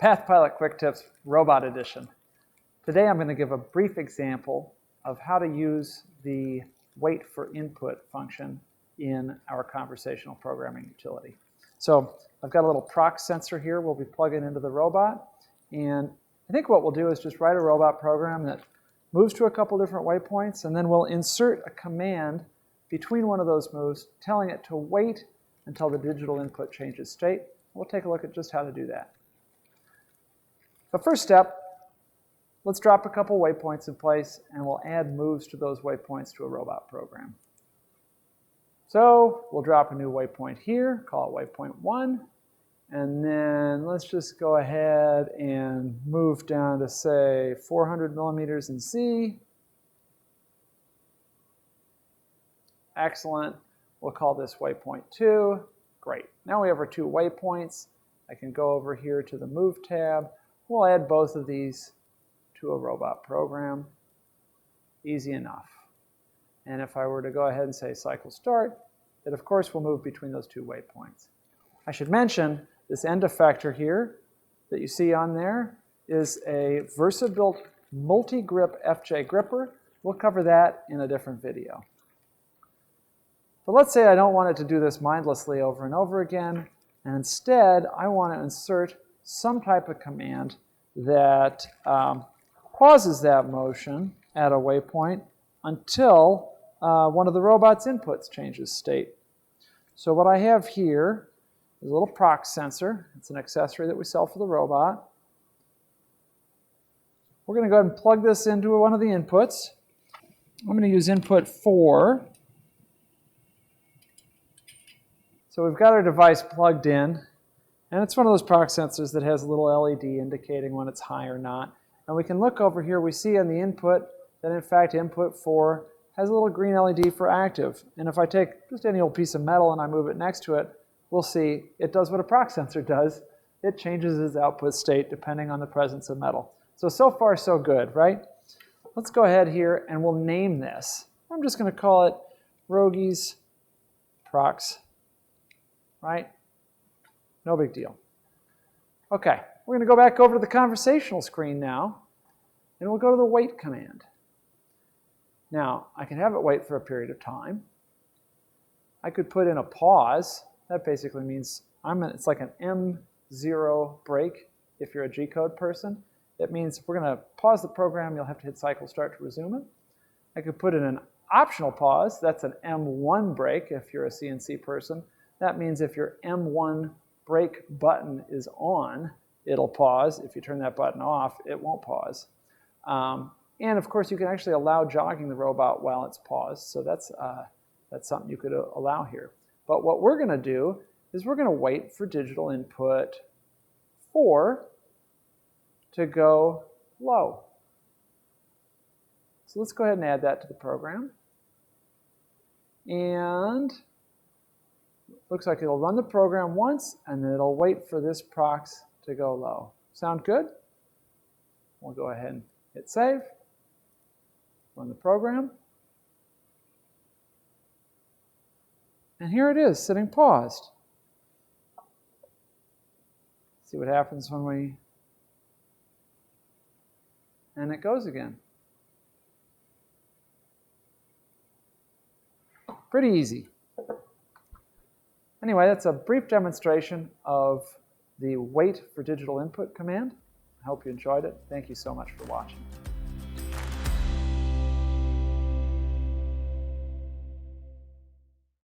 PathPilot Quick Tips Robot Edition. Today I'm going to give a brief example of how to use the wait for input function in our conversational programming utility. So I've got a little proc sensor here we'll be plugging into the robot, and I think what we'll do is just write a robot program that moves to a couple different waypoints, and then we'll insert a command between one of those moves telling it to wait until the digital input changes state. We'll take a look at just how to do that. The first step, let's drop a couple waypoints in place, and we'll add moves to those waypoints to a robot program. So we'll drop a new waypoint here, call it waypoint 1, and then let's just go ahead and move down to, say, 400 millimeters in Z. Excellent. We'll call this waypoint 2. Great. Now we have our 2 waypoints. I can go over here to the Move tab. We'll add both of these to a robot program. Easy enough. And if I were to go ahead and say cycle start, it of course will move between those 2 waypoints. I should mention this end effector here that you see on there is a VersaBuilt multi-grip FJ gripper. We'll cover that in a different video. But let's say I don't want it to do this mindlessly over and over again, and instead I want to insert some type of command that pauses that motion at a waypoint until one of the robot's inputs changes state. So what I have here is a little proc sensor. It's an accessory that we sell for the robot. We're going to go ahead and plug this into one of the inputs. I'm going to use input 4. So we've got our device plugged in, and it's one of those proc sensors that has a little LED indicating when it's high or not. And we can look over here, we see on the input that in fact input 4 has a little green LED for active. And if I take just any old piece of metal and I move it next to it, we'll see it does what a proc sensor does. It changes its output state depending on the presence of metal. So far so good, right? Let's go ahead here and we'll name this. I'm just going to call it Rogge's procs, right? No big deal. Okay, we're going to go back over to the conversational screen now, and we'll go to the wait command. Now, I can have it wait for a period of time. I could put in a pause. That basically means it's like an M0 break if you're a G-code person. It means we're going to pause the program. You'll have to hit cycle start to resume it. I could put in an optional pause. That's an M1 break if you're a CNC person. That means if your M1 break button is on, it'll pause. If you turn that button off, it won't pause. And of course, you can actually allow jogging the robot while it's paused. So that's something you could allow here. But what we're going to do is we're going to wait for digital input 4 to go low. So let's go ahead and add that to the program. And looks like it'll run the program once, and then it'll wait for this procs to go low. Sound good? We'll go ahead and hit save, run the program. And here it is, sitting paused. See what happens when we... And it goes again. Pretty easy. Anyway, that's a brief demonstration of the wait for digital input command. I hope you enjoyed it. Thank you so much for watching.